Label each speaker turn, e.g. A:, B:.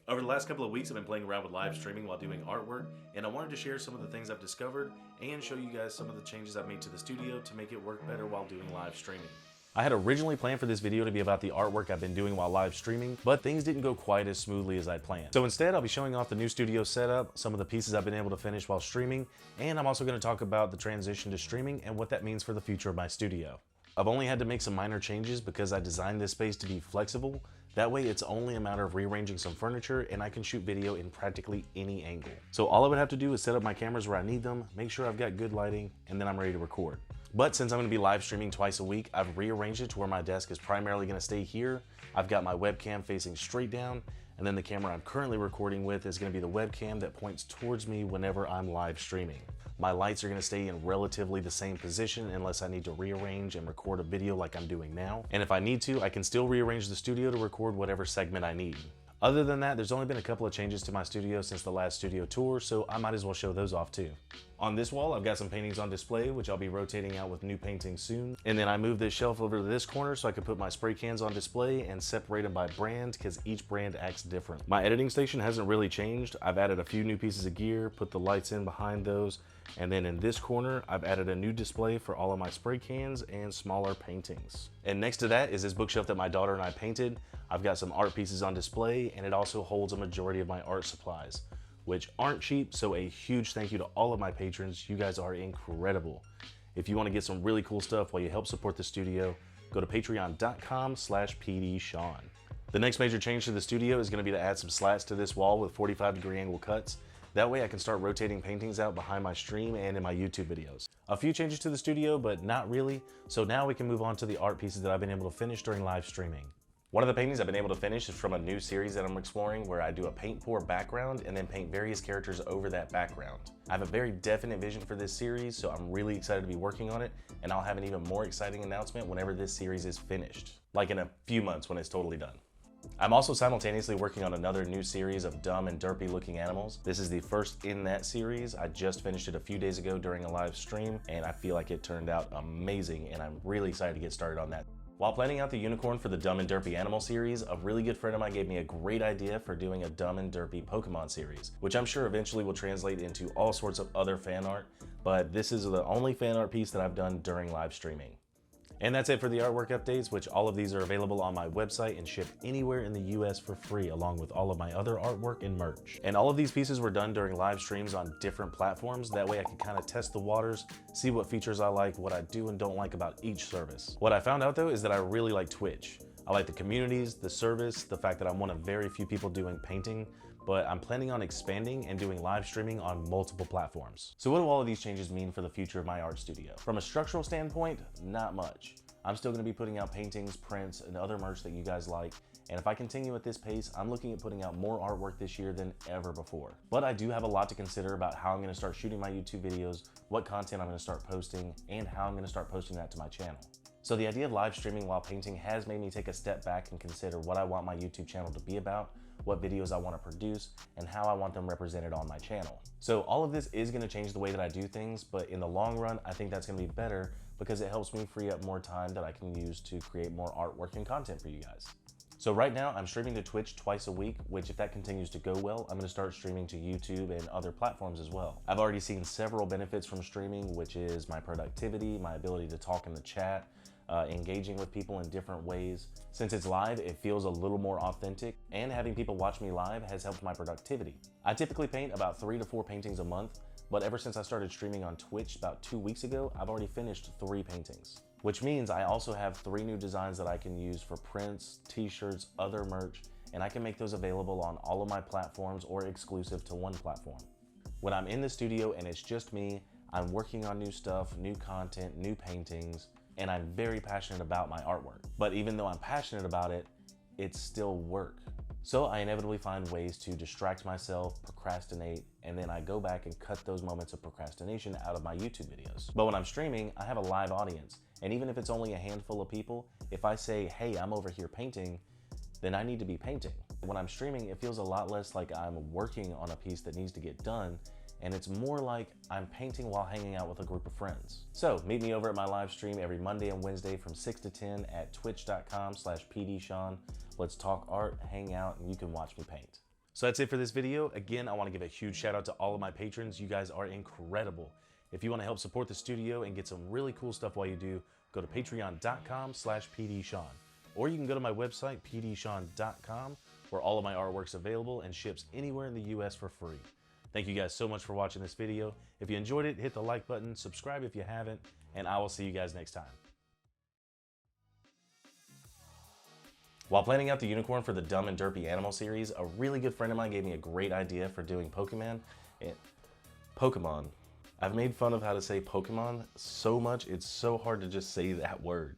A: Over the last couple of weeks, I've been playing around with live streaming while doing artwork, and I wanted to share some of the things I've discovered and show you guys some of the changes I've made to the studio to make it work better while doing live streaming. I had originally planned for this video to be about the artwork I've been doing while live streaming, but things didn't go quite as smoothly as I'd planned. So instead, I'll be showing off the new studio setup, some of the pieces I've been able to finish while streaming, and I'm also going to talk about the transition to streaming and what that means for the future of my studio. I've only had to make some minor changes because I designed this space to be flexible. That way it's only a matter of rearranging some furniture and I can shoot video in practically any angle. So all I would have to do is set up my cameras where I need them, make sure I've got good lighting, and then I'm ready to record. But since I'm going to be live streaming twice a week, I've rearranged it to where my desk is primarily going to stay here. I've got my webcam facing straight down, and then the camera I'm currently recording with is going to be the webcam that points towards me whenever I'm live streaming. My lights are going to stay in relatively the same position unless I need to rearrange and record a video like I'm doing now. And if I need to, I can still rearrange the studio to record whatever segment I need. Other than that, there's only been a couple of changes to my studio since the last studio tour, so I might as well show those off too. On this wall, I've got some paintings on display, which I'll be rotating out with new paintings soon. And then I moved this shelf over to this corner so I could put my spray cans on display and separate them by brand because each brand acts different. My editing station hasn't really changed. I've added a few new pieces of gear, put the lights in behind those, and then in this corner, I've added a new display for all of my spray cans and smaller paintings. And next to that is this bookshelf that my daughter and I painted. I've got some art pieces on display, and it also holds a majority of my art supplies, which aren't cheap, so a huge thank you to all of my patrons. You guys are incredible. If you want to get some really cool stuff while you help support the studio, go to patreon.com/PDSean. The next major change to the studio is going to be to add some slats to this wall with 45-degree angle cuts. That way I can start rotating paintings out behind my stream and in my YouTube videos. A few changes to the studio, but not really. So now we can move on to the art pieces that I've been able to finish during live streaming. One of the paintings I've been able to finish is from a new series that I'm exploring where I do a paint pour background and then paint various characters over that background. I have a very definite vision for this series, so I'm really excited to be working on it, and I'll have an even more exciting announcement whenever this series is finished, like in a few months when it's totally done. I'm also simultaneously working on another new series of dumb and derpy looking animals. This is the first in that series. I just finished it a few days ago during a live stream, and I feel like it turned out amazing, and I'm really excited to get started on that. While planning out the unicorn for the Dumb and Derpy Animal series, a really good friend of mine gave me a great idea for doing a Dumb and Derpy Pokemon series, which I'm sure eventually will translate into all sorts of other fan art, but this is the only fan art piece that I've done during live streaming. And that's it for the artwork updates, which all of these are available on my website and shipped anywhere in the US for free, along with all of my other artwork and merch. And all of these pieces were done during live streams on different platforms. That way I could kind of test the waters, see what features I like, what I do and don't like about each service. What I found out though is that I really like Twitch. I like the communities, the service, the fact that I'm one of very few people doing painting, but I'm planning on expanding and doing live streaming on multiple platforms. So what do all of these changes mean for the future of my art studio? From a structural standpoint, not much. I'm still gonna be putting out paintings, prints, and other merch that you guys like, and if I continue at this pace, I'm looking at putting out more artwork this year than ever before. But I do have a lot to consider about how I'm gonna start shooting my YouTube videos, what content I'm gonna start posting, and how I'm gonna start posting that to my channel. So the idea of live streaming while painting has made me take a step back and consider what I want my YouTube channel to be about, what videos I want to produce, and how I want them represented on my channel. So all of this is going to change the way that I do things, but in the long run, I think that's going to be better because it helps me free up more time that I can use to create more artwork and content for you guys. So right now I'm streaming to Twitch twice a week, which if that continues to go well, I'm going to start streaming to YouTube and other platforms as well. I've already seen several benefits from streaming, which is my productivity, my ability to talk in the chat, engaging with people in different ways. Since it's live, it feels a little more authentic, and having people watch me live has helped my productivity. I typically paint about 3 to 4 paintings a month, but ever since I started streaming on Twitch about 2 weeks ago, I've already finished 3 paintings. Which means I also have 3 new designs that I can use for prints, t-shirts, other merch, and I can make those available on all of my platforms or exclusive to one platform. When I'm in the studio and it's just me, I'm working on new stuff, new content, new paintings, and I'm very passionate about my artwork. But even though I'm passionate about it, it's still work. So I inevitably find ways to distract myself, procrastinate, and then I go back and cut those moments of procrastination out of my YouTube videos. But when I'm streaming, I have a live audience, and even if it's only a handful of people, if I say, hey, I'm over here painting, then I need to be painting. When I'm streaming, it feels a lot less like I'm working on a piece that needs to get done, and it's more like I'm painting while hanging out with a group of friends. So meet me over at my live stream every Monday and Wednesday from 6 to 10 at twitch.com/PDSean. Let's talk art, hang out, and you can watch me paint. So that's it for this video. Again, I want to give a huge shout out to all of my patrons. You guys are incredible. If you want to help support the studio and get some really cool stuff while you do, go to patreon.com/pdshawn. Or you can go to my website, pdshawn.com, where all of my artwork's available and ships anywhere in the US for free. Thank you guys so much for watching this video. If you enjoyed it, hit the like button, subscribe if you haven't, and I will see you guys next time. While planning out the unicorn for the Dumb and Derpy Animal series, a really good friend of mine gave me a great idea for doing Pokemon. I've made fun of how to say Pokemon so much, it's so hard to just say that word.